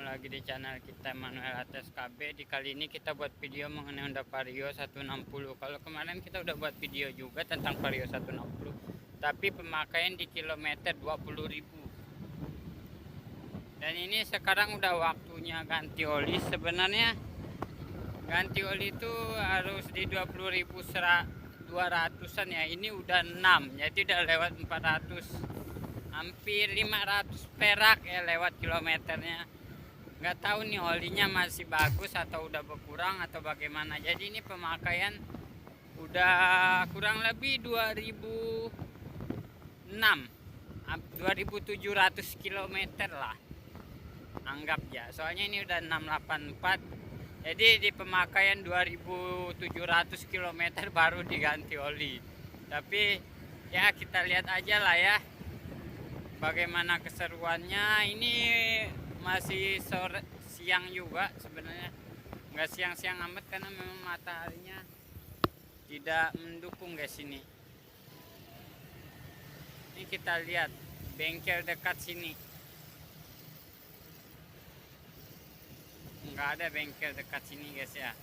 lagi di channel kita Manuel Atas KB. Di kali ini kita buat video mengenai Honda Vario 160. Kalau kemarin kita udah buat video juga tentang Vario 160, tapi pemakaian di kilometer 20.000. Dan ini sekarang udah waktunya ganti oli. Sebenarnya ganti oli itu harus di 20.200-an ya. Ini udah 6, jadi udah lewat 400, hampir 500 perak ya lewat kilometernya. Nggak tahu nih olinya masih bagus atau udah berkurang atau bagaimana. Jadi ini pemakaian udah kurang lebih 2700 km lah, anggap ya. Soalnya ini udah 684, jadi di pemakaian 2700 km baru diganti oli. Tapi ya kita lihat aja lah ya bagaimana keseruannya. Ini masih sore, siang juga sebenarnya, nggak siang-siang amat karena memang mataharinya tidak mendukung guys. Ini kita lihat bengkel dekat sini, nggak ada bengkel dekat sini guys ya.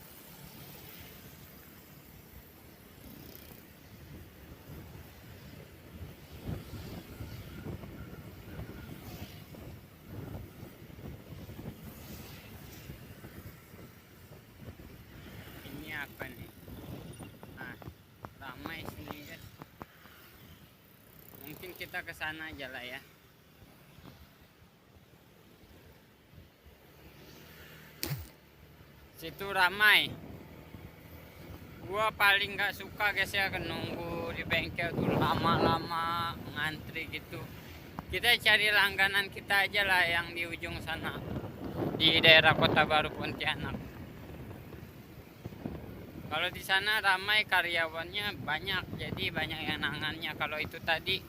Apa nih? Nah, ramai sini guys. Mungkin kita ke sana aja lah ya. Situ ramai. Gua paling nggak suka guys ya nunggu di bengkel tuh lama-lama ngantri gitu. Kita cari langganan kita aja lah yang di ujung sana, di daerah Kota Baru Pontianak. Kalau di sana ramai, karyawannya banyak, jadi banyak yang nangannya. Kalau itu tadi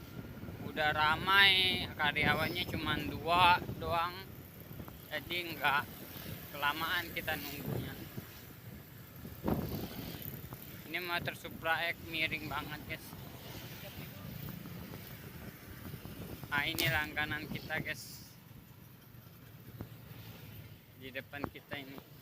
udah ramai, karyawannya cuma 2 doang, jadi nggak kelamaan kita nunggunya. Ini motor Supra X miring banget guys. Nah ini langganan kita guys, di depan kita ini.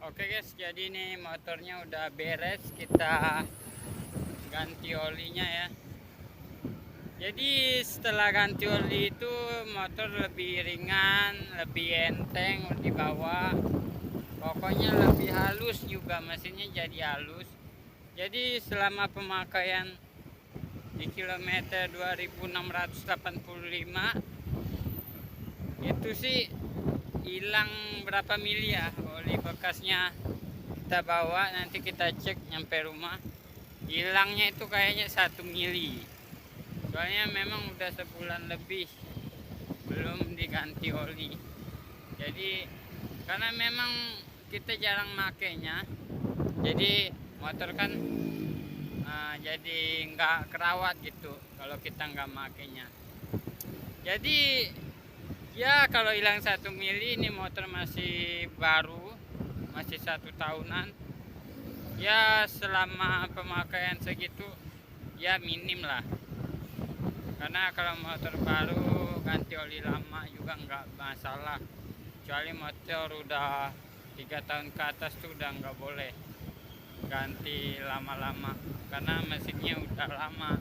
Oke guys, jadi ini motornya udah beres, kita ganti olinya ya. Jadi setelah ganti oli itu motor lebih ringan, lebih enteng dibawa. Pokoknya lebih halus juga, mesinnya jadi halus. Jadi selama pemakaian di kilometer 2685 itu sih hilang berapa mili ya oli bekasnya. Kita bawa, nanti kita cek nyampe rumah, hilangnya itu kayaknya 1 mili. Soalnya memang udah sebulan lebih belum diganti oli. Jadi karena memang kita jarang makainya, jadi motor kan jadi nggak kerawat gitu kalau kita nggak makainya. Jadi ya kalau hilang 1 mili, ini motor masih baru, masih 1 tahunan. Ya selama pemakaian segitu ya minim lah. Karena kalau motor baru ganti oli lama juga nggak masalah. Kecuali motor udah 3 tahun ke atas tuh udah nggak boleh ganti lama-lama karena mesinnya udah lama,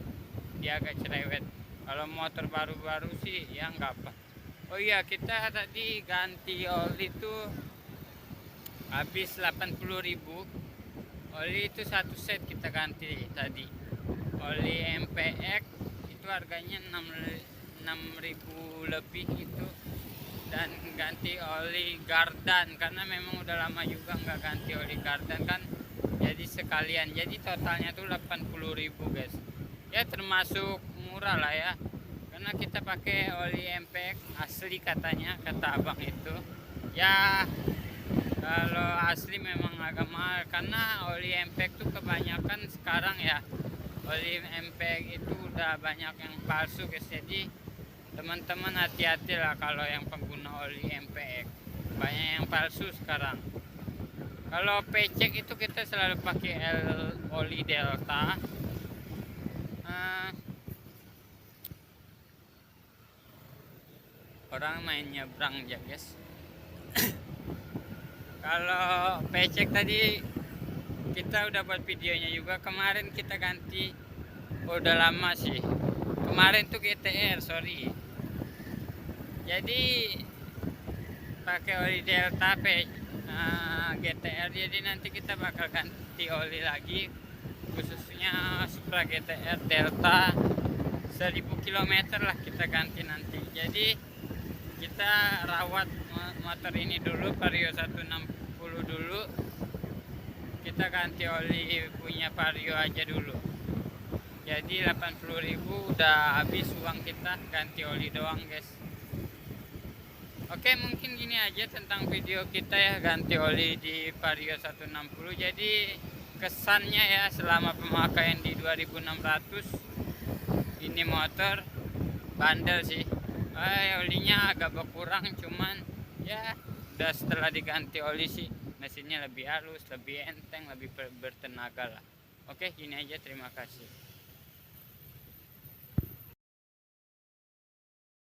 dia agak cerewet. Kalau motor baru-baru sih ya nggak apa. Oh iya, kita tadi ganti oli tuh habis 80.000. Oli itu satu set kita ganti tadi. Oli MPX itu harganya 6.000 lebih itu, dan ganti oli Gardan karena memang udah lama juga nggak ganti oli Gardan kan, jadi sekalian, jadi totalnya tuh 80.000 guys. Ya termasuk murah lah ya, karena kita pakai oli MPX asli katanya, kata abang itu. Ya kalau asli memang agak mahal karena oli MPX tuh kebanyakan sekarang ya, oli MPX itu udah banyak yang palsu guys. Jadi teman-teman hati-hati lah kalau yang pengguna oli MPX, banyak yang palsu sekarang. Kalau pecek itu kita selalu pakai oli Delta. Orang main nyebrang ya guys. Kalau pecek tadi kita udah buat videonya juga kemarin, kita ganti udah lama sih. Kemarin tuh GTR, sorry. Jadi pakai oli Delta GTR, jadi nanti kita bakal ganti oli lagi, khususnya Supra GTR Delta 1000 km lah kita ganti nanti. Jadi kita rawat motor ini dulu, Vario 160 dulu, kita ganti oli punya Vario aja dulu. Jadi 80.000 udah habis uang kita ganti oli doang guys. Oke, mungkin gini aja tentang video kita ya, ganti oli di Vario 160. Jadi kesannya ya selama pemakaian di 2600 ini motor bandel sih. Olinya agak berkurang, cuman ya udah setelah diganti oli sih mesinnya lebih halus, lebih enteng, lebih bertenaga lah. Oke, gini aja, terima kasih.